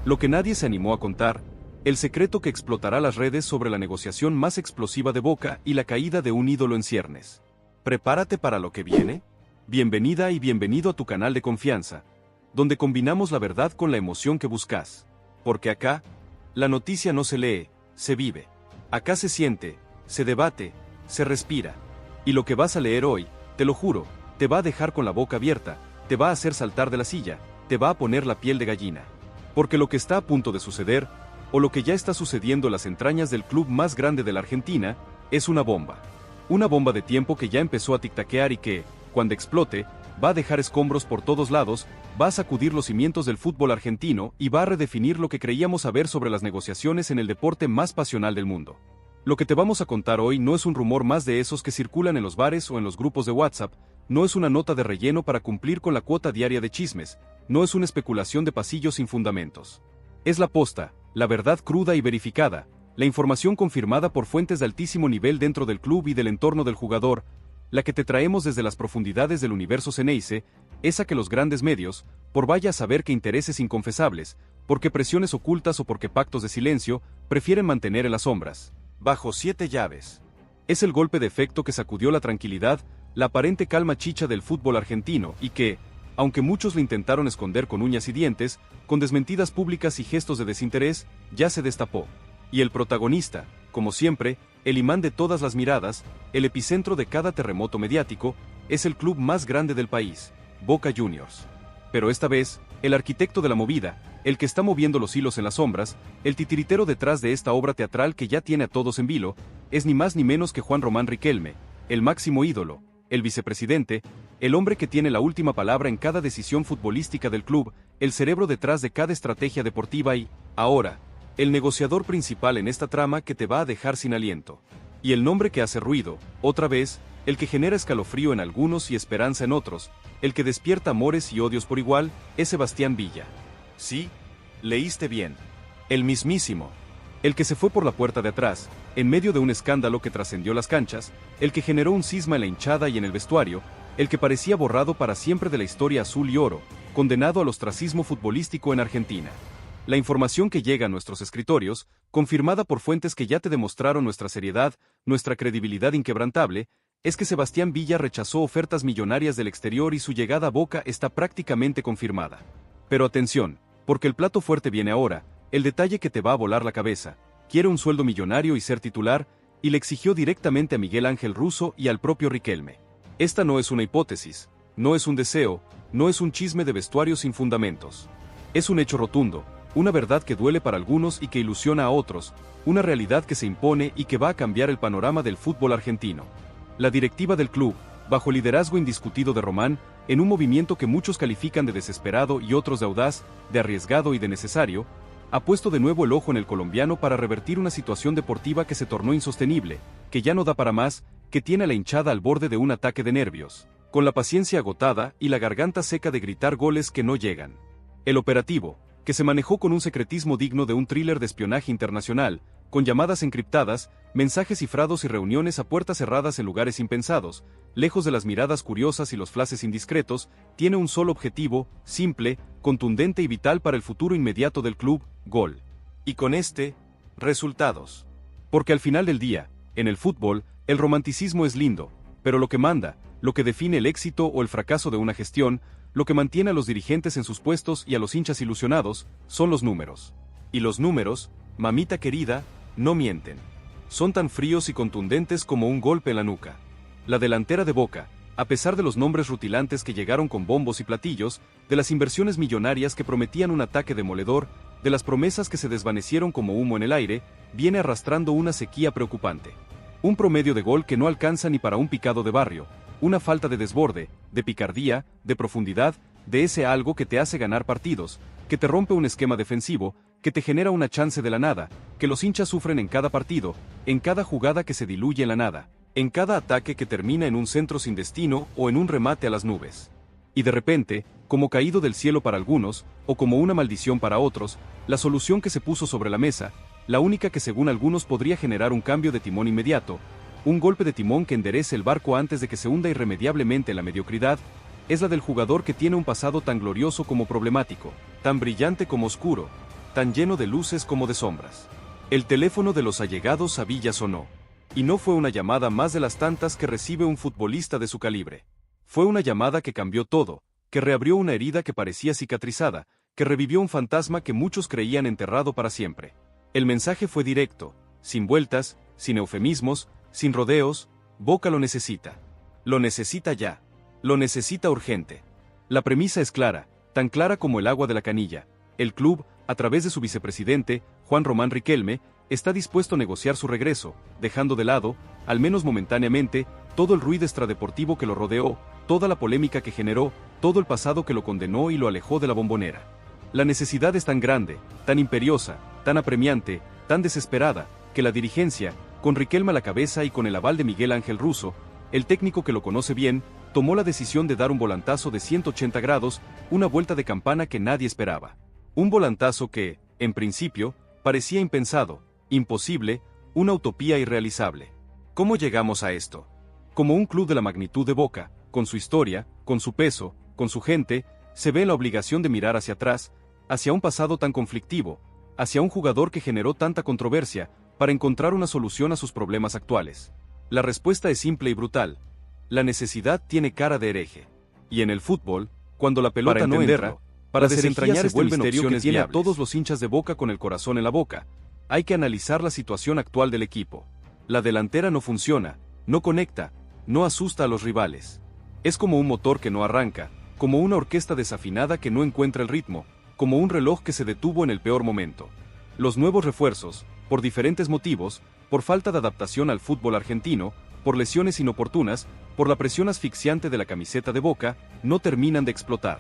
Lo que nadie se animó a contar, el secreto que explotará las redes sobre la negociación más explosiva de Boca y la caída de un ídolo en ciernes. ¿Prepárate para lo que viene? Bienvenida y bienvenido a tu canal de confianza, donde combinamos la verdad con la emoción que buscas. Porque acá, la noticia no se lee, se vive. Acá se siente, se debate, se respira. Y lo que vas a leer hoy, te lo juro, te va a dejar con la boca abierta, te va a hacer saltar de la silla, te va a poner la piel de gallina. Porque lo que está a punto de suceder, o lo que ya está sucediendo en las entrañas del club más grande de la Argentina, es una bomba. Una bomba de tiempo que ya empezó a tic-taquear y que, cuando explote, va a dejar escombros por todos lados, va a sacudir los cimientos del fútbol argentino y va a redefinir lo que creíamos saber sobre las negociaciones en el deporte más pasional del mundo. Lo que te vamos a contar hoy no es un rumor más de esos que circulan en los bares o en los grupos de WhatsApp, no es una nota de relleno para cumplir con la cuota diaria de chismes, no es una especulación de pasillo sin fundamentos. Es la posta, la verdad cruda y verificada, la información confirmada por fuentes de altísimo nivel dentro del club y del entorno del jugador, la que te traemos desde las profundidades del universo Ceneice, esa que los grandes medios, por vaya a saber que intereses inconfesables, porque presiones ocultas o porque pactos de silencio, prefieren mantener en las sombras. Bajo 7 llaves. Es el golpe de efecto que sacudió la tranquilidad, la aparente calma chicha del fútbol argentino y que, aunque muchos lo intentaron esconder con uñas y dientes, con desmentidas públicas y gestos de desinterés, ya se destapó. Y el protagonista, como siempre, el imán de todas las miradas, el epicentro de cada terremoto mediático, es el club más grande del país, Boca Juniors. Pero esta vez, el arquitecto de la movida, el que está moviendo los hilos en las sombras, el titiritero detrás de esta obra teatral que ya tiene a todos en vilo, es ni más ni menos que Juan Román Riquelme, el máximo ídolo, el vicepresidente, el hombre que tiene la última palabra en cada decisión futbolística del club, el cerebro detrás de cada estrategia deportiva y, ahora, el negociador principal en esta trama que te va a dejar sin aliento. Y el nombre que hace ruido, otra vez, el que genera escalofrío en algunos y esperanza en otros, el que despierta amores y odios por igual, es Sebastián Villa. Sí, leíste bien. El mismísimo. El que se fue por la puerta de atrás, en medio de un escándalo que trascendió las canchas, el que generó un cisma en la hinchada y en el vestuario, el que parecía borrado para siempre de la historia azul y oro, condenado al ostracismo futbolístico en Argentina. La información que llega a nuestros escritorios, confirmada por fuentes que ya te demostraron nuestra seriedad, nuestra credibilidad inquebrantable, es que Sebastián Villa rechazó ofertas millonarias del exterior y su llegada a Boca está prácticamente confirmada. Pero atención, porque el plato fuerte viene ahora, el detalle que te va a volar la cabeza, quiere un sueldo millonario y ser titular, y le exigió directamente a Miguel Ángel Russo y al propio Riquelme. Esta no es una hipótesis, no es un deseo, no es un chisme de vestuario sin fundamentos. Es un hecho rotundo, una verdad que duele para algunos y que ilusiona a otros, una realidad que se impone y que va a cambiar el panorama del fútbol argentino. La directiva del club, bajo el liderazgo indiscutido de Román, en un movimiento que muchos califican de desesperado y otros de audaz, de arriesgado y de necesario, ha puesto de nuevo el ojo en el colombiano para revertir una situación deportiva que se tornó insostenible, que ya no da para más, que tiene a la hinchada al borde de un ataque de nervios, con la paciencia agotada y la garganta seca de gritar goles que no llegan. El operativo, que se manejó con un secretismo digno de un thriller de espionaje internacional, con llamadas encriptadas, mensajes cifrados y reuniones a puertas cerradas en lugares impensados, lejos de las miradas curiosas y los flashes indiscretos, tiene un solo objetivo, simple, contundente y vital para el futuro inmediato del club: gol. Y con resultados. Porque al final del día, en el fútbol, el romanticismo es lindo, pero lo que manda, lo que define el éxito o el fracaso de una gestión, lo que mantiene a los dirigentes en sus puestos y a los hinchas ilusionados, son los números. Y los números, mamita querida, no mienten. Son tan fríos y contundentes como un golpe en la nuca. La delantera de Boca, a pesar de los nombres rutilantes que llegaron con bombos y platillos, de las inversiones millonarias que prometían un ataque demoledor, de las promesas que se desvanecieron como humo en el aire, viene arrastrando una sequía preocupante. Un promedio de gol que no alcanza ni para un picado de barrio, una falta de desborde, de picardía, de profundidad, de ese algo que te hace ganar partidos, que te rompe un esquema defensivo, que te genera una chance de la nada, que los hinchas sufren en cada partido, en cada jugada que se diluye en la nada, en cada ataque que termina en un centro sin destino o en un remate a las nubes. Y de repente, como caído del cielo para algunos, o como una maldición para otros, la solución que se puso sobre la mesa, la única que según algunos podría generar un cambio de timón inmediato, un golpe de timón que enderece el barco antes de que se hunda irremediablemente en la mediocridad, es la del jugador que tiene un pasado tan glorioso como problemático, tan brillante como oscuro, tan lleno de luces como de sombras. El teléfono de los allegados a Villa sonó. Y no fue una llamada más de las tantas que recibe un futbolista de su calibre. Fue una llamada que cambió todo, que reabrió una herida que parecía cicatrizada, que revivió un fantasma que muchos creían enterrado para siempre. El mensaje fue directo, sin vueltas, sin eufemismos, sin rodeos. Boca lo necesita. Lo necesita ya. Lo necesita urgente. La premisa es clara, tan clara como el agua de la canilla. El club, a través de su vicepresidente, Juan Román Riquelme, está dispuesto a negociar su regreso, dejando de lado, al menos momentáneamente, todo el ruido extradeportivo que lo rodeó, toda la polémica que generó, todo el pasado que lo condenó y lo alejó de la Bombonera. La necesidad es tan grande, tan imperiosa, tan apremiante, tan desesperada, que la dirigencia, con Riquelme a la cabeza y con el aval de Miguel Ángel Russo, el técnico que lo conoce bien, tomó la decisión de dar un volantazo de 180 grados, una vuelta de campana que nadie esperaba. Un volantazo que, en principio, parecía impensado, imposible, una utopía irrealizable. ¿Cómo llegamos a esto? Como un club de la magnitud de Boca, con su historia, con su peso, con su gente, se ve en la obligación de mirar hacia atrás, hacia un pasado tan conflictivo, hacia un jugador que generó tanta controversia, para encontrar una solución a sus problemas actuales. La respuesta es simple y brutal. La necesidad tiene cara de hereje. Y en el fútbol, cuando la pelota no entra, para desentrañar este misterio que tiene a todos los hinchas de Boca con el corazón en la boca, hay que analizar la situación actual del equipo. La delantera no funciona, no conecta, no asusta a los rivales. Es como un motor que no arranca, como una orquesta desafinada que no encuentra el ritmo, como un reloj que se detuvo en el peor momento. Los nuevos refuerzos, por diferentes motivos, por falta de adaptación al fútbol argentino, por lesiones inoportunas, por la presión asfixiante de la camiseta de Boca, no terminan de explotar.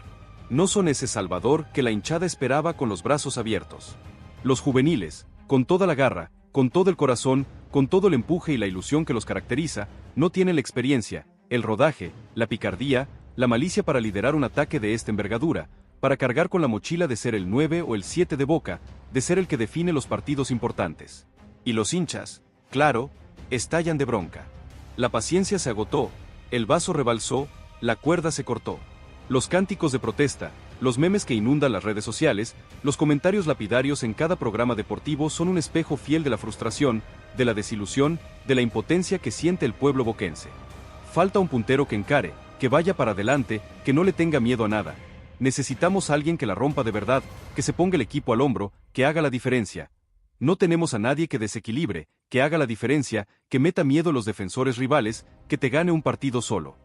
No son ese Salvador que la hinchada esperaba con los brazos abiertos. Los juveniles, con toda la garra, con todo el corazón, con todo el empuje y la ilusión que los caracteriza, no tienen la experiencia, el rodaje, la picardía, la malicia para liderar un ataque de esta envergadura, para cargar con la mochila de ser el 9 o el 7 de Boca, de ser el que define los partidos importantes. Y los hinchas, claro, estallan de bronca. La paciencia se agotó, el vaso rebalsó, la cuerda se cortó. Los cánticos de protesta, los memes que inundan las redes sociales, los comentarios lapidarios en cada programa deportivo son un espejo fiel de la frustración, de la desilusión, de la impotencia que siente el pueblo boquense. Falta un puntero que encare, que vaya para adelante, que no le tenga miedo a nada. Necesitamos a alguien que la rompa de verdad, que se ponga el equipo al hombro, que haga la diferencia. No tenemos a nadie que desequilibre, que haga la diferencia, que meta miedo a los defensores rivales, que te gane un partido solo.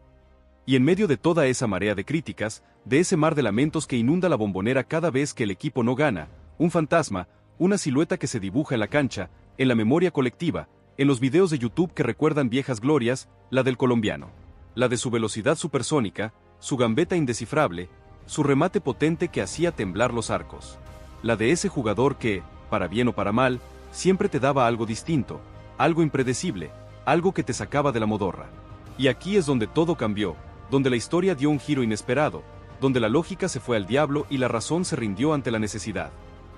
Y en medio de toda esa marea de críticas, de ese mar de lamentos que inunda la Bombonera cada vez que el equipo no gana, un fantasma, una silueta que se dibuja en la cancha, en la memoria colectiva, en los videos de YouTube que recuerdan viejas glorias, la del colombiano. La de su velocidad supersónica, su gambeta indescifrable, su remate potente que hacía temblar los arcos. La de ese jugador que, para bien o para mal, siempre te daba algo distinto, algo impredecible, algo que te sacaba de la modorra. Y aquí es donde todo cambió, donde la historia dio un giro inesperado, donde la lógica se fue al diablo y la razón se rindió ante la necesidad.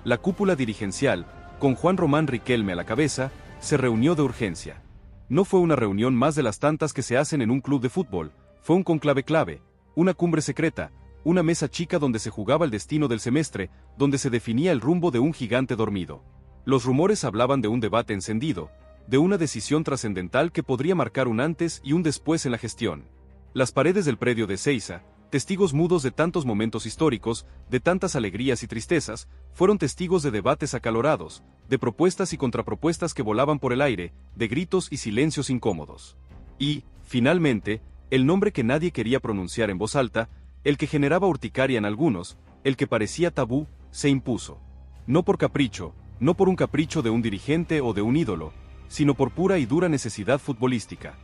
La cúpula dirigencial, con Juan Román Riquelme a la cabeza, se reunió de urgencia. No fue una reunión más de las tantas que se hacen en un club de fútbol, fue un conclave clave, una cumbre secreta, una mesa chica donde se jugaba el destino del semestre, donde se definía el rumbo de un gigante dormido. Los rumores hablaban de un debate encendido, de una decisión trascendental que podría marcar un antes y un después en la gestión. Las paredes del predio de Ezeiza, testigos mudos de tantos momentos históricos, de tantas alegrías y tristezas, fueron testigos de debates acalorados, de propuestas y contrapropuestas que volaban por el aire, de gritos y silencios incómodos. Y, finalmente, el nombre que nadie quería pronunciar en voz alta, el que generaba urticaria en algunos, el que parecía tabú, se impuso. No por capricho, no por un capricho de un dirigente o de un ídolo, sino por pura y dura necesidad futbolística.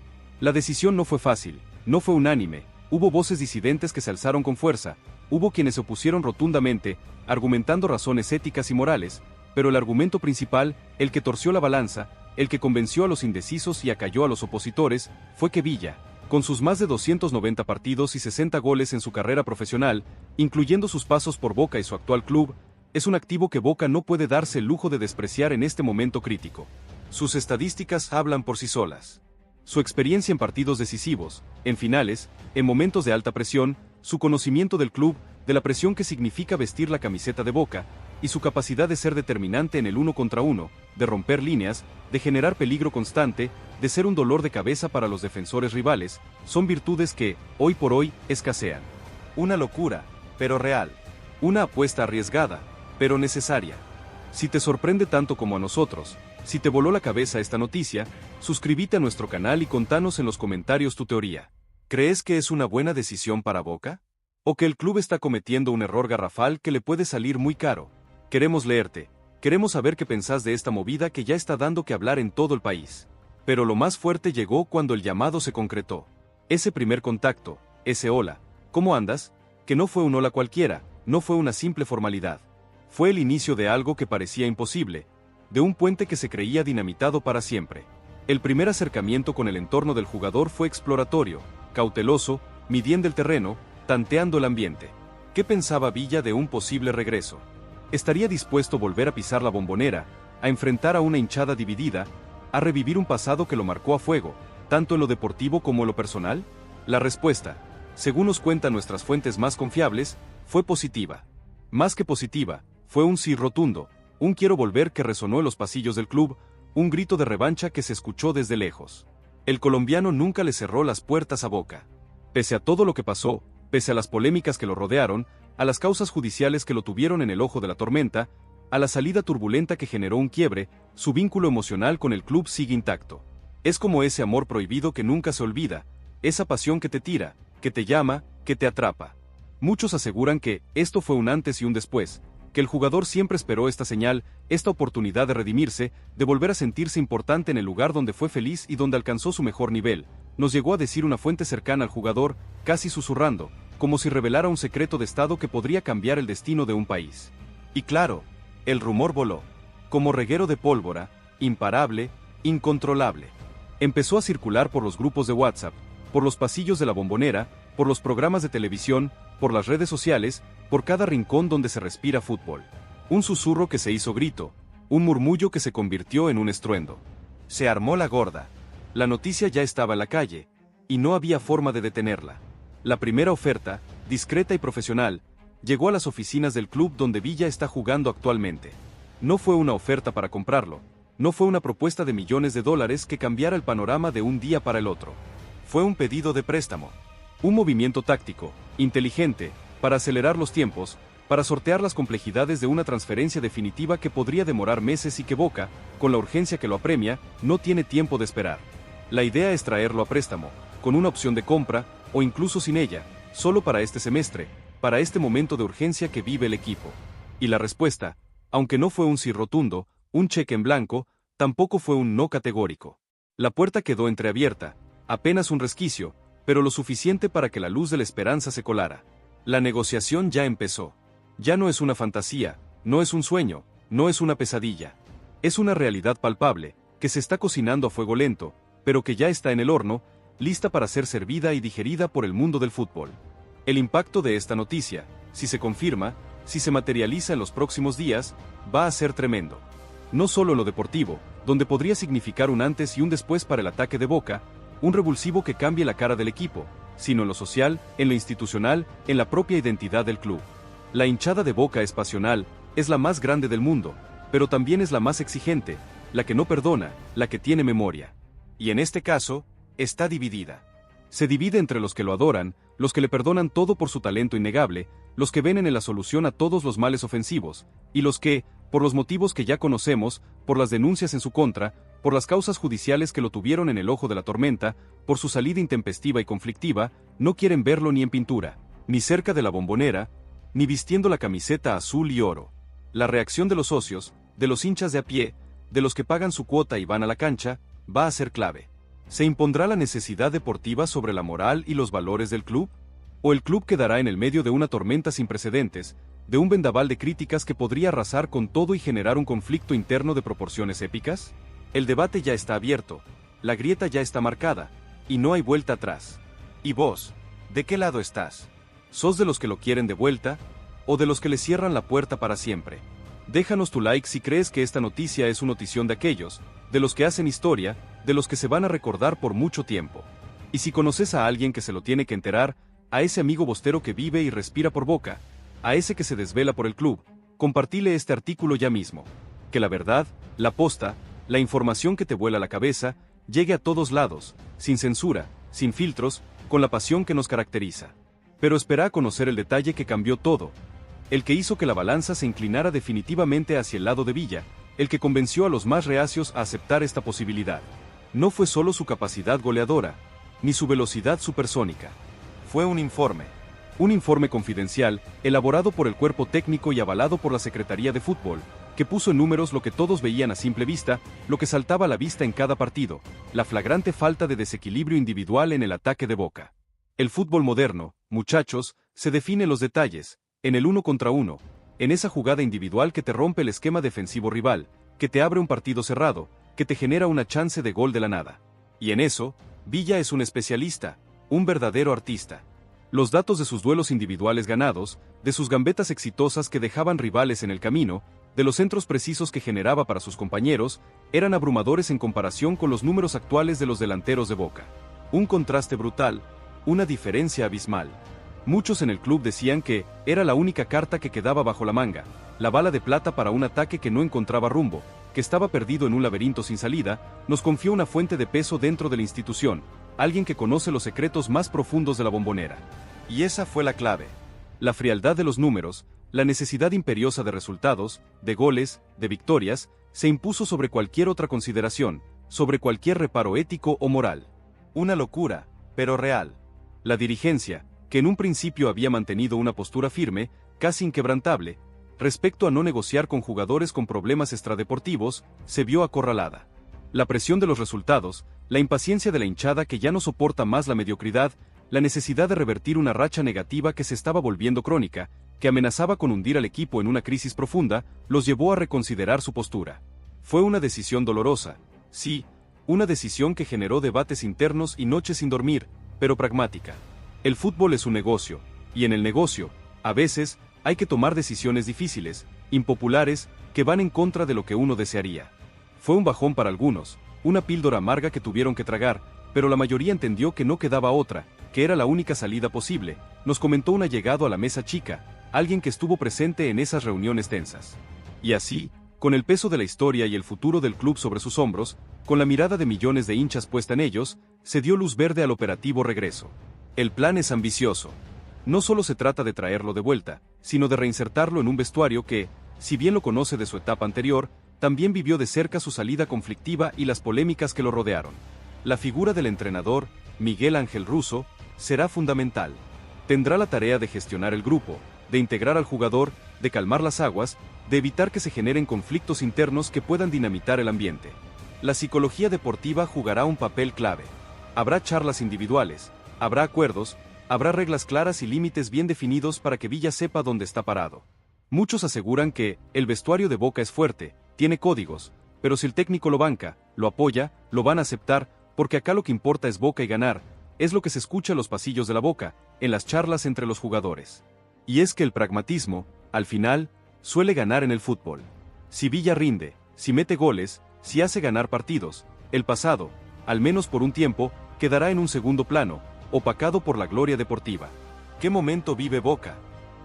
La decisión no fue fácil, no fue unánime, hubo voces disidentes que se alzaron con fuerza, hubo quienes se opusieron rotundamente, argumentando razones éticas y morales, pero el argumento principal, el que torció la balanza, el que convenció a los indecisos y acalló a los opositores, fue que Villa, con sus más de 290 partidos y 60 goles en su carrera profesional, incluyendo sus pasos por Boca y su actual club, es un activo que Boca no puede darse el lujo de despreciar en este momento crítico. Sus estadísticas hablan por sí solas. Su experiencia en partidos decisivos, en finales, en momentos de alta presión, su conocimiento del club, de la presión que significa vestir la camiseta de Boca, y su capacidad de ser determinante en el uno contra uno, de romper líneas, de generar peligro constante, de ser un dolor de cabeza para los defensores rivales, son virtudes que, hoy por hoy, escasean. Una locura, pero real. Una apuesta arriesgada, pero necesaria. Si te sorprende tanto como a nosotros, si te voló la cabeza esta noticia, suscríbete a nuestro canal y contanos en los comentarios tu teoría. ¿Crees que es una buena decisión para Boca? ¿O que el club está cometiendo un error garrafal que le puede salir muy caro? Queremos leerte, queremos saber qué pensás de esta movida que ya está dando que hablar en todo el país. Pero lo más fuerte llegó cuando el llamado se concretó. Ese primer contacto, ese hola, ¿cómo andas? Que no fue un hola cualquiera, no fue una simple formalidad. Fue el inicio de algo que parecía imposible, de un puente que se creía dinamitado para siempre. El primer acercamiento con el entorno del jugador fue exploratorio, cauteloso, midiendo el terreno, tanteando el ambiente. ¿Qué pensaba Villa de un posible regreso? ¿Estaría dispuesto a volver a pisar la Bombonera, a enfrentar a una hinchada dividida, a revivir un pasado que lo marcó a fuego, tanto en lo deportivo como en lo personal? La respuesta, según nos cuentan nuestras fuentes más confiables, fue positiva. Más que positiva, fue un sí rotundo, un quiero volver que resonó en los pasillos del club, un grito de revancha que se escuchó desde lejos. El colombiano nunca le cerró las puertas a Boca. Pese a todo lo que pasó, pese a las polémicas que lo rodearon, a las causas judiciales que lo tuvieron en el ojo de la tormenta, a la salida turbulenta que generó un quiebre, su vínculo emocional con el club sigue intacto. Es como ese amor prohibido que nunca se olvida, esa pasión que te tira, que te llama, que te atrapa. Muchos aseguran que esto fue un antes y un después, que el jugador siempre esperó esta señal, esta oportunidad de redimirse, de volver a sentirse importante en el lugar donde fue feliz y donde alcanzó su mejor nivel, nos llegó a decir una fuente cercana al jugador, casi susurrando, como si revelara un secreto de estado que podría cambiar el destino de un país. Y claro, el rumor voló, como reguero de pólvora, imparable, incontrolable. Empezó a circular por los grupos de WhatsApp, por los pasillos de la Bombonera, por los programas de televisión, por las redes sociales, por cada rincón donde se respira fútbol. Un susurro que se hizo grito, un murmullo que se convirtió en un estruendo. Se armó la gorda. La noticia ya estaba en la calle, y no había forma de detenerla. La primera oferta, discreta y profesional, llegó a las oficinas del club donde Villa está jugando actualmente. No fue una oferta para comprarlo, no fue una propuesta de millones de dólares que cambiara el panorama de un día para el otro. Fue un pedido de préstamo. Un movimiento táctico, inteligente, para acelerar los tiempos, para sortear las complejidades de una transferencia definitiva que podría demorar meses y que Boca, con la urgencia que lo apremia, no tiene tiempo de esperar. La idea es traerlo a préstamo, con una opción de compra, o incluso sin ella, solo para este semestre, para este momento de urgencia que vive el equipo. Y la respuesta, aunque no fue un sí rotundo, un cheque en blanco, tampoco fue un no categórico. La puerta quedó entreabierta, apenas un resquicio, pero lo suficiente para que la luz de la esperanza se colara. La negociación ya empezó. Ya no es una fantasía, no es un sueño, no es una pesadilla. Es una realidad palpable, que se está cocinando a fuego lento, pero que ya está en el horno, lista para ser servida y digerida por el mundo del fútbol. El impacto de esta noticia, si se confirma, si se materializa en los próximos días, va a ser tremendo. No solo en lo deportivo, donde podría significar un antes y un después para el ataque de Boca, un revulsivo que cambie la cara del equipo, sino en lo social, en lo institucional, en la propia identidad del club. La hinchada de Boca es pasional, es la más grande del mundo, pero también es la más exigente, la que no perdona, la que tiene memoria. Y en este caso, está dividida. Se divide entre los que lo adoran, los que le perdonan todo por su talento innegable, los que ven en él la solución a todos los males ofensivos, y los que, por los motivos que ya conocemos, por las denuncias en su contra, por las causas judiciales que lo tuvieron en el ojo de la tormenta, por su salida intempestiva y conflictiva, no quieren verlo ni en pintura, ni cerca de la Bombonera, ni vistiendo la camiseta azul y oro. La reacción de los socios, de los hinchas de a pie, de los que pagan su cuota y van a la cancha, va a ser clave. ¿Se impondrá la necesidad deportiva sobre la moral y los valores del club? ¿O el club quedará en el medio de una tormenta sin precedentes, de un vendaval de críticas que podría arrasar con todo y generar un conflicto interno de proporciones épicas? El debate ya está abierto, la grieta ya está marcada, y no hay vuelta atrás. ¿Y vos? ¿De qué lado estás? ¿Sos de los que lo quieren de vuelta, o de los que le cierran la puerta para siempre? Déjanos tu like si crees que esta noticia es una notición de aquellos, de los que hacen historia, de los que se van a recordar por mucho tiempo. Y si conoces a alguien que se lo tiene que enterar, a ese amigo bostero que vive y respira por Boca, a ese que se desvela por el club, compartile este artículo ya mismo. Que la verdad, la posta, la información que te vuela la cabeza, llegue a todos lados, sin censura, sin filtros, con la pasión que nos caracteriza. Pero espera a conocer el detalle que cambió todo. El que hizo que la balanza se inclinara definitivamente hacia el lado de Villa, el que convenció a los más reacios a aceptar esta posibilidad. No fue solo su capacidad goleadora, ni su velocidad supersónica. Fue un informe confidencial, elaborado por el cuerpo técnico y avalado por la Secretaría de Fútbol, que puso en números lo que todos veían a simple vista, lo que saltaba a la vista en cada partido, la flagrante falta de desequilibrio individual en el ataque de Boca. El fútbol moderno, muchachos, se define en los detalles, en el uno contra uno, en esa jugada individual que te rompe el esquema defensivo rival, que te abre un partido cerrado, que te genera una chance de gol de la nada. Y en eso, Villa es un especialista, un verdadero artista. Los datos de sus duelos individuales ganados, de sus gambetas exitosas que dejaban rivales en el camino, de los centros precisos que generaba para sus compañeros, eran abrumadores en comparación con los números actuales de los delanteros de Boca. Un contraste brutal, una diferencia abismal. Muchos en el club decían que era la única carta que quedaba bajo la manga, la bala de plata para un ataque que no encontraba rumbo, que estaba perdido en un laberinto sin salida. Nos confió una fuente de peso dentro de la institución, alguien que conoce los secretos más profundos de la Bombonera. Y esa fue la clave. La frialdad de los números, la necesidad imperiosa de resultados, de goles, de victorias, se impuso sobre cualquier otra consideración, sobre cualquier reparo ético o moral. Una locura, pero real. La dirigencia, que en un principio había mantenido una postura firme, casi inquebrantable, respecto a no negociar con jugadores con problemas extradeportivos, se vio acorralada. La presión de los resultados, la impaciencia de la hinchada que ya no soporta más la mediocridad, la necesidad de revertir una racha negativa que se estaba volviendo crónica, que amenazaba con hundir al equipo en una crisis profunda, los llevó a reconsiderar su postura. Fue una decisión dolorosa, sí, una decisión que generó debates internos y noches sin dormir, pero pragmática. El fútbol es un negocio, y en el negocio, a veces, hay que tomar decisiones difíciles, impopulares, que van en contra de lo que uno desearía. Fue un bajón para algunos, una píldora amarga que tuvieron que tragar, pero la mayoría entendió que no quedaba otra, que era la única salida posible, nos comentó un allegado a la mesa chica, alguien que estuvo presente en esas reuniones tensas. Y así, con el peso de la historia y el futuro del club sobre sus hombros, con la mirada de millones de hinchas puesta en ellos, se dio luz verde al operativo regreso. El plan es ambicioso. No solo se trata de traerlo de vuelta, sino de reinsertarlo en un vestuario que, si bien lo conoce de su etapa anterior, también vivió de cerca su salida conflictiva y las polémicas que lo rodearon. La figura del entrenador, Miguel Ángel Russo, será fundamental. Tendrá la tarea de gestionar el grupo, de integrar al jugador, de calmar las aguas, de evitar que se generen conflictos internos que puedan dinamitar el ambiente. La psicología deportiva jugará un papel clave. Habrá charlas individuales, habrá acuerdos, habrá reglas claras y límites bien definidos para que Villa sepa dónde está parado. Muchos aseguran que el vestuario de Boca es fuerte, tiene códigos, pero si el técnico lo banca, lo apoya, lo van a aceptar, porque acá lo que importa es Boca y ganar, es lo que se escucha en los pasillos de la Boca, en las charlas entre los jugadores. Y es que el pragmatismo, al final, suele ganar en el fútbol. Si Villa rinde, si mete goles, si hace ganar partidos, el pasado, al menos por un tiempo, quedará en un segundo plano, opacado por la gloria deportiva. ¿Qué momento vive Boca?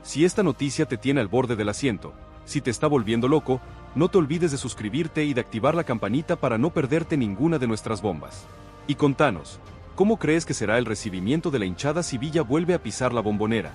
Si esta noticia te tiene al borde del asiento, si te está volviendo loco, no te olvides de suscribirte y de activar la campanita para no perderte ninguna de nuestras bombas. Y contanos, ¿cómo crees que será el recibimiento de la hinchada si Villa vuelve a pisar la Bombonera?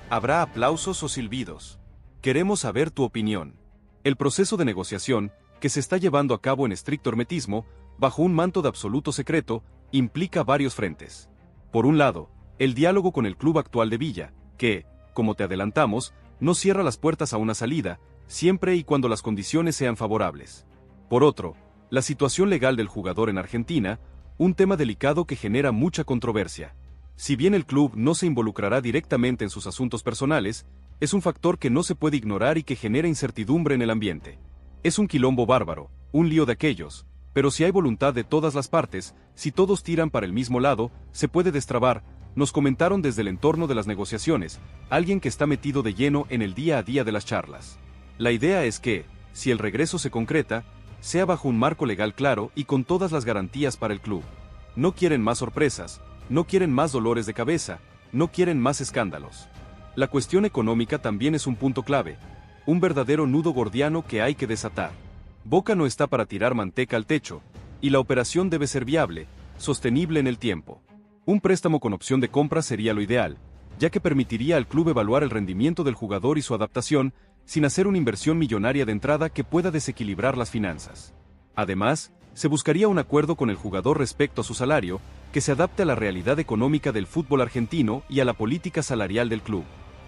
¿Habrá aplausos o silbidos? Queremos saber tu opinión. El proceso de negociación, que se está llevando a cabo en estricto hermetismo, bajo un manto de absoluto secreto, implica varios frentes. Por un lado, el diálogo con el club actual de Villa, que, como te adelantamos, no cierra las puertas a una salida, siempre y cuando las condiciones sean favorables. Por otro, la situación legal del jugador en Argentina, un tema delicado que genera mucha controversia. Si bien el club no se involucrará directamente en sus asuntos personales, es un factor que no se puede ignorar y que genera incertidumbre en el ambiente. Es un quilombo bárbaro, un lío de aquellos, pero si hay voluntad de todas las partes, si todos tiran para el mismo lado, se puede destrabar, nos comentaron desde el entorno de las negociaciones, alguien que está metido de lleno en el día a día de las charlas. La idea es que, si el regreso se concreta, sea bajo un marco legal claro y con todas las garantías para el club. No quieren más sorpresas, no quieren más dolores de cabeza, no quieren más escándalos. La cuestión económica también es un punto clave. un verdadero nudo gordiano que hay que desatar. Boca no está para tirar manteca al techo, y la operación debe ser viable, sostenible en el tiempo. Un préstamo con opción de compra sería lo ideal, ya que permitiría al club evaluar el rendimiento del jugador y su adaptación, sin hacer una inversión millonaria de entrada que pueda desequilibrar las finanzas. Además, se buscaría un acuerdo con el jugador respecto a su salario, que se adapte a la realidad económica del fútbol argentino y a la política salarial del club.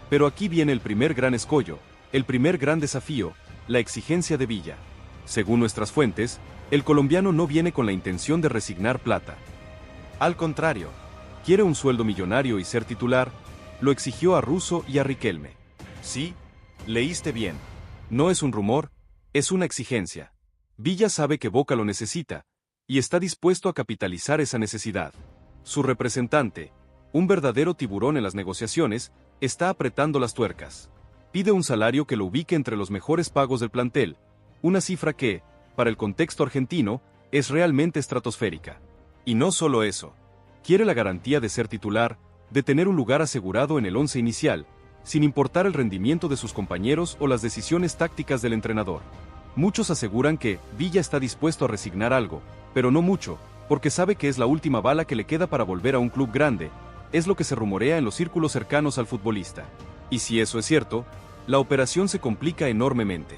Pero aquí viene el primer gran escollo, el primer gran desafío, la exigencia de Villa. Según nuestras fuentes, el colombiano no viene con la intención de resignar plata. Al contrario, quiere un sueldo millonario y ser titular, lo exigió a Russo y a Riquelme. Sí, leíste bien. No es un rumor, es una exigencia. Villa sabe que Boca lo necesita, y está dispuesto a capitalizar esa necesidad. Su representante, un verdadero tiburón en las negociaciones, está apretando las tuercas. Pide un salario que lo ubique entre los mejores pagos del plantel, una cifra que, para el contexto argentino, es realmente estratosférica. Y no solo eso. Quiere la garantía de ser titular, de tener un lugar asegurado en el once inicial, sin importar el rendimiento de sus compañeros o las decisiones tácticas del entrenador. Muchos aseguran que Villa está dispuesto a resignar algo, pero no mucho, porque sabe que es la última bala que le queda para volver a un club grande, es lo que se rumorea en los círculos cercanos al futbolista. Y si eso es cierto, la operación se complica enormemente.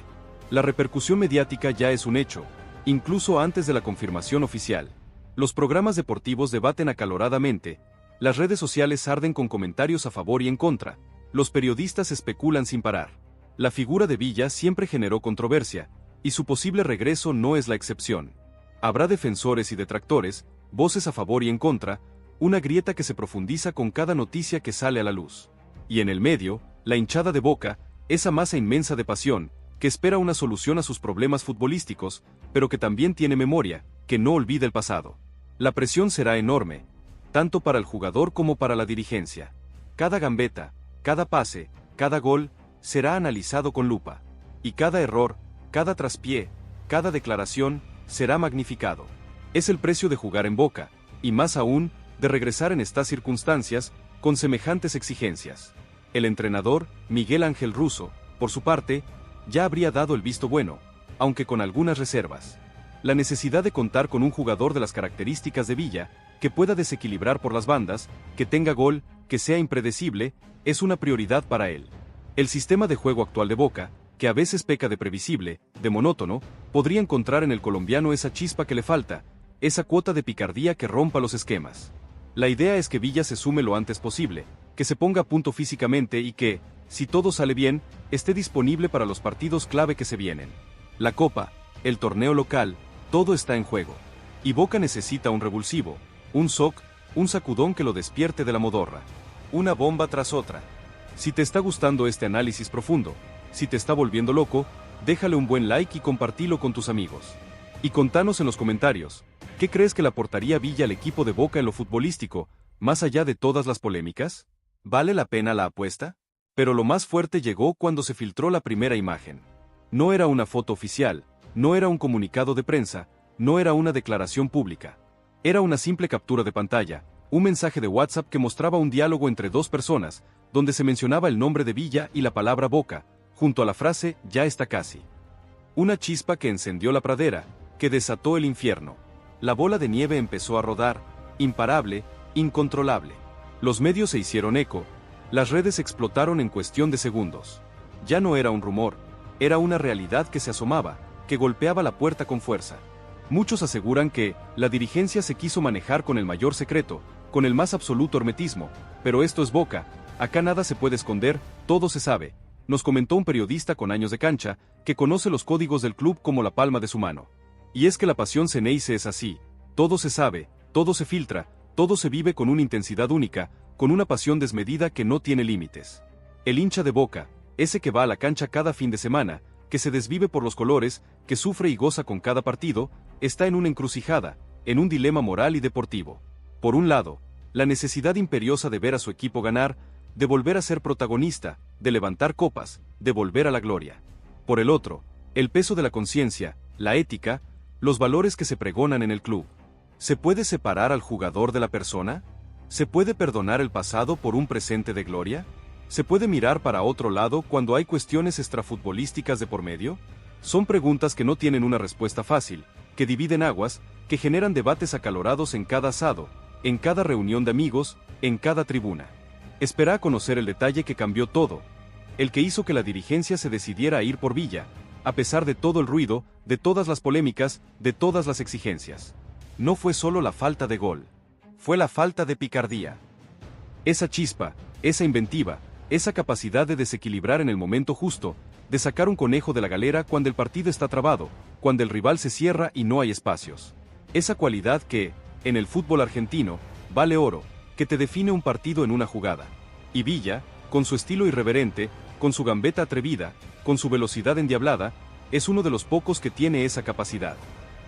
La repercusión mediática ya es un hecho, incluso antes de la confirmación oficial. Los programas deportivos debaten acaloradamente, las redes sociales arden con comentarios a favor y en contra, los periodistas especulan sin parar. La figura de Villa siempre generó controversia, y su posible regreso no es la excepción. Habrá defensores y detractores, voces a favor y en contra, una grieta que se profundiza con cada noticia que sale a la luz. Y en el medio, la hinchada de Boca, esa masa inmensa de pasión, que espera una solución a sus problemas futbolísticos, pero que también tiene memoria, que no olvida el pasado. La presión será enorme, tanto para el jugador como para la dirigencia. Cada gambeta, cada pase, cada gol, será analizado con lupa. Y cada error, cada traspié, cada declaración, será magnificado. Es el precio de jugar en Boca, y más aún, de regresar en estas circunstancias, con semejantes exigencias. El entrenador, Miguel Ángel Russo, por su parte, ya habría dado el visto bueno, aunque con algunas reservas. La necesidad de contar con un jugador de las características de Villa, que pueda desequilibrar por las bandas, que tenga gol, que sea impredecible, es una prioridad para él. El sistema de juego actual de Boca, que a veces peca de previsible, de monótono, podría encontrar en el colombiano esa chispa que le falta, esa cuota de picardía que rompa los esquemas. La idea es que Villa se sume lo antes posible, que se ponga a punto físicamente y que, si todo sale bien, esté disponible para los partidos clave que se vienen. La Copa, el torneo local, todo está en juego. Y Boca necesita un revulsivo, un shock, un sacudón que lo despierte de la modorra. Una bomba tras otra. Si te está gustando este análisis profundo, si te está volviendo loco, déjale un buen like y compartilo con tus amigos. Y contanos en los comentarios, ¿qué crees que le aportaría Villa al equipo de Boca en lo futbolístico, más allá de todas las polémicas? ¿Vale la pena la apuesta? Pero lo más fuerte llegó cuando se filtró la primera imagen. No era una foto oficial, no era un comunicado de prensa, no era una declaración pública. Era una simple captura de pantalla, un mensaje de WhatsApp que mostraba un diálogo entre dos personas, donde se mencionaba el nombre de Villa y la palabra Boca, junto a la frase "ya está casi". Una chispa que encendió la pradera, que desató el infierno. La bola de nieve empezó a rodar, imparable, incontrolable. Los medios se hicieron eco, las redes explotaron en cuestión de segundos. Ya no era un rumor, era una realidad que se asomaba, que golpeaba la puerta con fuerza. Muchos aseguran que la dirigencia se quiso manejar con el mayor secreto, con el más absoluto hermetismo, pero esto es Boca, acá nada se puede esconder, todo se sabe, nos comentó un periodista con años de cancha, que conoce los códigos del club como la palma de su mano. Y es que la pasión Ceneice es así, todo se sabe, todo se filtra, todo se vive con una intensidad única, con una pasión desmedida que no tiene límites. El hincha de Boca, ese que va a la cancha cada fin de semana, que se desvive por los colores, que sufre y goza con cada partido, está en una encrucijada, en un dilema moral y deportivo. Por un lado, la necesidad imperiosa de ver a su equipo ganar, de volver a ser protagonista, de levantar copas, de volver a la gloria. Por el otro, el peso de la conciencia, la ética, los valores que se pregonan en el club. ¿Se puede separar al jugador de la persona? ¿Se puede perdonar el pasado por un presente de gloria? ¿Se puede mirar para otro lado cuando hay cuestiones extrafutbolísticas de por medio? Son preguntas que no tienen una respuesta fácil, que dividen aguas, que generan debates acalorados en cada asado, en cada reunión de amigos, en cada tribuna. Espera a conocer el detalle que cambió todo, el que hizo que la dirigencia se decidiera a ir por Villa, a pesar de todo el ruido, de todas las polémicas, de todas las exigencias. No fue solo la falta de gol, fue la falta de picardía. Esa chispa, esa inventiva, esa capacidad de desequilibrar en el momento justo, de sacar un conejo de la galera cuando el partido está trabado, cuando el rival se cierra y no hay espacios. Esa cualidad que, en el fútbol argentino, vale oro, que te define un partido en una jugada. Y Villa, con su estilo irreverente, con su gambeta atrevida, con su velocidad endiablada, es uno de los pocos que tiene esa capacidad.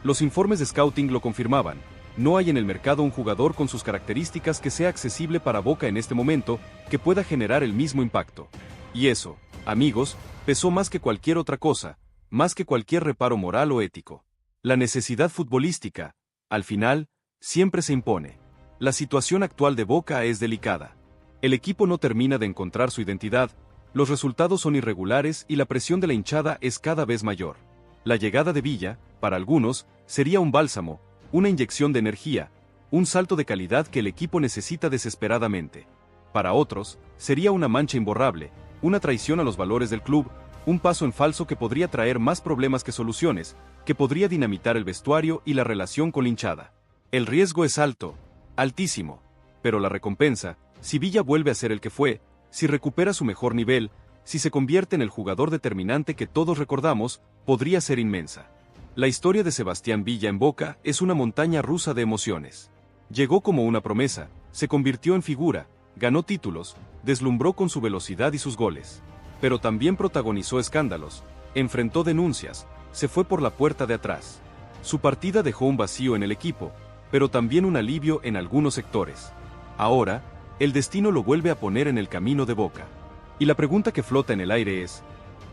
Los informes de scouting lo confirmaban. No hay en el mercado un jugador con sus características que sea accesible para Boca en este momento, que pueda generar el mismo impacto. Y eso, amigos, pesó más que cualquier otra cosa, más que cualquier reparo moral o ético. La necesidad futbolística, al final, siempre se impone. La situación actual de Boca es delicada. El equipo no termina de encontrar su identidad, los resultados son irregulares y la presión de la hinchada es cada vez mayor. La llegada de Villa, para algunos, sería un bálsamo, una inyección de energía, un salto de calidad que el equipo necesita desesperadamente. Para otros, sería una mancha imborrable, una traición a los valores del club, un paso en falso que podría traer más problemas que soluciones, que podría dinamitar el vestuario y la relación con la hinchada. El riesgo es alto, altísimo, pero la recompensa, si Villa vuelve a ser el que fue, si recupera su mejor nivel, si se convierte en el jugador determinante que todos recordamos, podría ser inmensa. La historia de Sebastián Villa en Boca es una montaña rusa de emociones. Llegó como una promesa, se convirtió en figura, ganó títulos, deslumbró con su velocidad y sus goles. Pero también protagonizó escándalos, enfrentó denuncias, se fue por la puerta de atrás. Su partida dejó un vacío en el equipo, pero también un alivio en algunos sectores. Ahora, el destino lo vuelve a poner en el camino de Boca. Y la pregunta que flota en el aire es: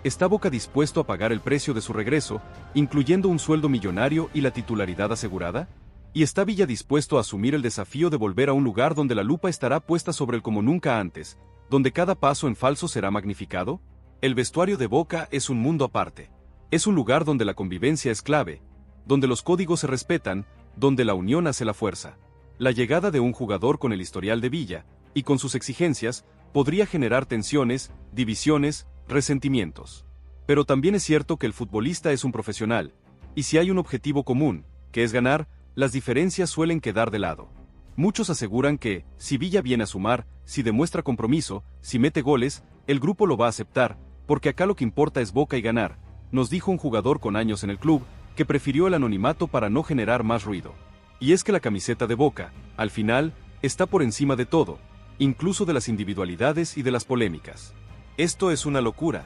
¿está Boca dispuesto a pagar el precio de su regreso, incluyendo un sueldo millonario y la titularidad asegurada? ¿Y está Villa dispuesto a asumir el desafío de volver a un lugar donde la lupa estará puesta sobre él como nunca antes, donde cada paso en falso será magnificado? El vestuario de Boca es un mundo aparte. Es un lugar donde la convivencia es clave, donde los códigos se respetan, donde la unión hace la fuerza. La llegada de un jugador con el historial de Villa, y con sus exigencias, podría generar tensiones, divisiones, resentimientos. Pero también es cierto que el futbolista es un profesional, y si hay un objetivo común, que es ganar, las diferencias suelen quedar de lado. Muchos aseguran que, si Villa viene a sumar, si demuestra compromiso, si mete goles, el grupo lo va a aceptar, porque acá lo que importa es Boca y ganar, nos dijo un jugador con años en el club, que prefirió el anonimato para no generar más ruido. Y es que la camiseta de Boca, al final, está por encima de todo, incluso de las individualidades y de las polémicas. Esto es una locura.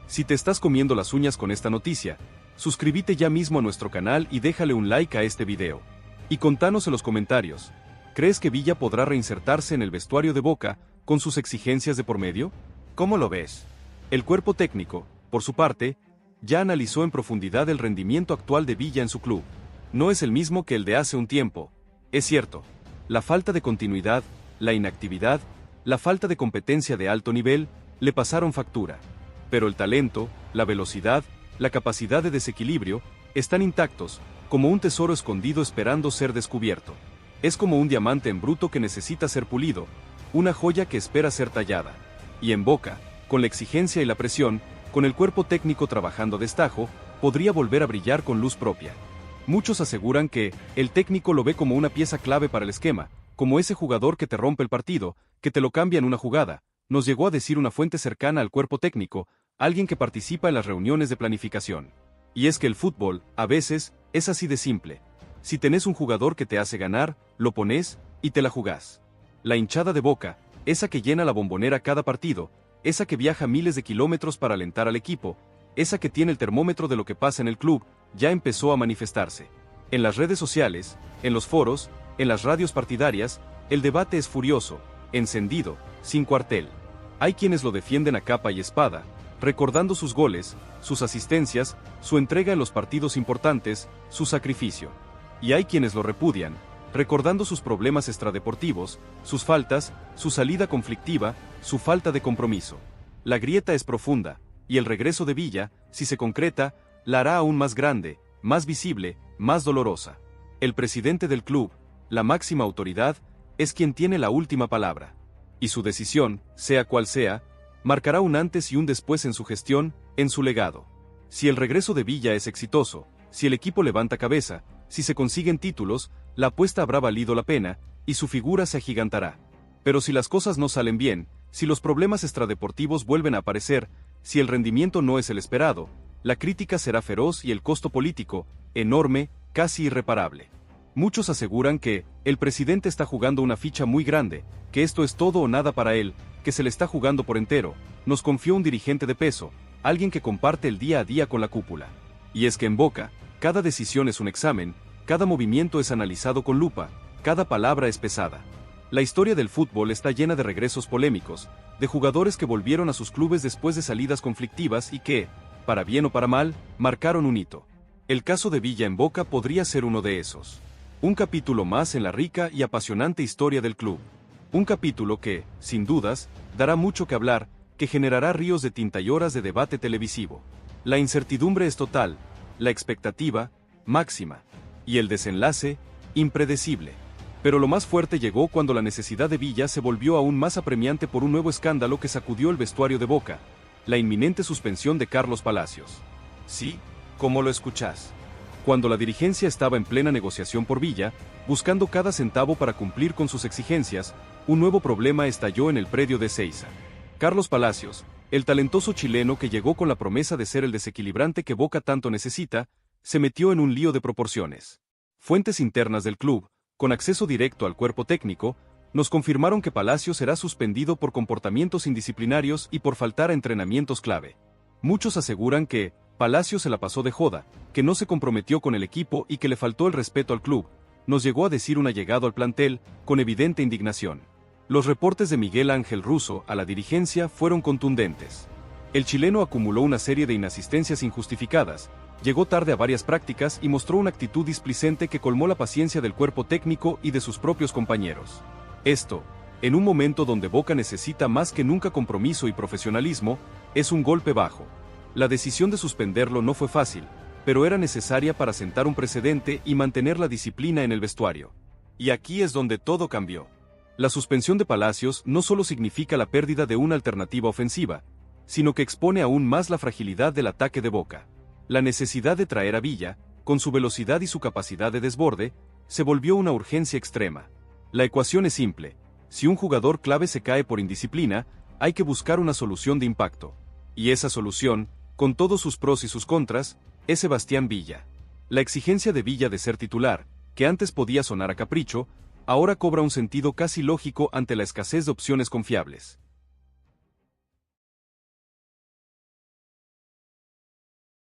Si te estás comiendo las uñas con esta noticia, suscríbete ya mismo a nuestro canal y déjale un like a este video. Y contanos en los comentarios, ¿crees que Villa podrá reinsertarse en el vestuario de Boca con sus exigencias de por medio? ¿Cómo lo ves? El cuerpo técnico, por su parte, ya analizó en profundidad el rendimiento actual de Villa en su club. No es el mismo que el de hace un tiempo. Es cierto, la falta de continuidad, la inactividad, la falta de competencia de alto nivel, le pasaron factura. Pero el talento, la velocidad, la capacidad de desequilibrio, están intactos, como un tesoro escondido esperando ser descubierto. Es como un diamante en bruto que necesita ser pulido, una joya que espera ser tallada. Y en Boca, con la exigencia y la presión, con el cuerpo técnico trabajando a destajo, podría volver a brillar con luz propia. Muchos aseguran que el técnico lo ve como una pieza clave para el esquema, como ese jugador que te rompe el partido, que te lo cambia en una jugada, nos llegó a decir una fuente cercana al cuerpo técnico, alguien que participa en las reuniones de planificación. Y es que el fútbol, a veces, es así de simple. Si tenés un jugador que te hace ganar, lo pones y te la jugás. La hinchada de Boca, esa que llena la Bombonera cada partido, esa que viaja miles de kilómetros para alentar al equipo, esa que tiene el termómetro de lo que pasa en el club, ya empezó a manifestarse. En las redes sociales, en los foros, en las radios partidarias, el debate es furioso, encendido, sin cuartel. Hay quienes lo defienden a capa y espada, recordando sus goles, sus asistencias, su entrega en los partidos importantes, su sacrificio. Y hay quienes lo repudian, recordando sus problemas extradeportivos, sus faltas, su salida conflictiva, su falta de compromiso. La grieta es profunda, y el regreso de Villa, si se concreta, la hará aún más grande, más visible, más dolorosa. El presidente del club, la máxima autoridad, es quien tiene la última palabra. Y su decisión, sea cual sea, marcará un antes y un después en su gestión, en su legado. Si el regreso de Villa es exitoso, si el equipo levanta cabeza, si se consiguen títulos, la apuesta habrá valido la pena, y su figura se agigantará. Pero si las cosas no salen bien, si los problemas extradeportivos vuelven a aparecer, si el rendimiento no es el esperado, la crítica será feroz y el costo político, enorme, casi irreparable. Muchos aseguran que el presidente está jugando una ficha muy grande, que esto es todo o nada para él, que se le está jugando por entero, nos confió un dirigente de peso, alguien que comparte el día a día con la cúpula. Y es que en Boca, cada decisión es un examen, cada movimiento es analizado con lupa, cada palabra es pesada. La historia del fútbol está llena de regresos polémicos, de jugadores que volvieron a sus clubes después de salidas conflictivas y que, para bien o para mal, marcaron un hito. El caso de Villa en Boca podría ser uno de esos. Un capítulo más en la rica y apasionante historia del club. Un capítulo que, sin dudas, dará mucho que hablar, que generará ríos de tinta y horas de debate televisivo. La incertidumbre es total, la expectativa, máxima, y el desenlace, impredecible. Pero lo más fuerte llegó cuando la necesidad de Villa se volvió aún más apremiante por un nuevo escándalo que sacudió el vestuario de Boca, la inminente suspensión de Carlos Palacios. Sí, como lo escuchás. Cuando la dirigencia estaba en plena negociación por Villa, buscando cada centavo para cumplir con sus exigencias, un nuevo problema estalló en el predio de Ezeiza. Carlos Palacios, el talentoso chileno que llegó con la promesa de ser el desequilibrante que Boca tanto necesita, se metió en un lío de proporciones. Fuentes internas del club, con acceso directo al cuerpo técnico, nos confirmaron que Palacios será suspendido por comportamientos indisciplinarios y por faltar a entrenamientos clave. Muchos aseguran que Palacios se la pasó de joda, que no se comprometió con el equipo y que le faltó el respeto al club, nos llegó a decir un allegado al plantel, con evidente indignación. Los reportes de Miguel Ángel Russo a la dirigencia fueron contundentes. El chileno acumuló una serie de inasistencias injustificadas, llegó tarde a varias prácticas y mostró una actitud displicente que colmó la paciencia del cuerpo técnico y de sus propios compañeros. Esto, en un momento donde Boca necesita más que nunca compromiso y profesionalismo, es un golpe bajo. La decisión de suspenderlo no fue fácil, pero era necesaria para sentar un precedente y mantener la disciplina en el vestuario. Y aquí es donde todo cambió. La suspensión de Palacios no solo significa la pérdida de una alternativa ofensiva, sino que expone aún más la fragilidad del ataque de Boca. La necesidad de traer a Villa, con su velocidad y su capacidad de desborde, se volvió una urgencia extrema. La ecuación es simple: si un jugador clave se cae por indisciplina, hay que buscar una solución de impacto. Y esa solución, con todos sus pros y sus contras, es Sebastián Villa. La exigencia de Villa de ser titular, que antes podía sonar a capricho, ahora cobra un sentido casi lógico ante la escasez de opciones confiables.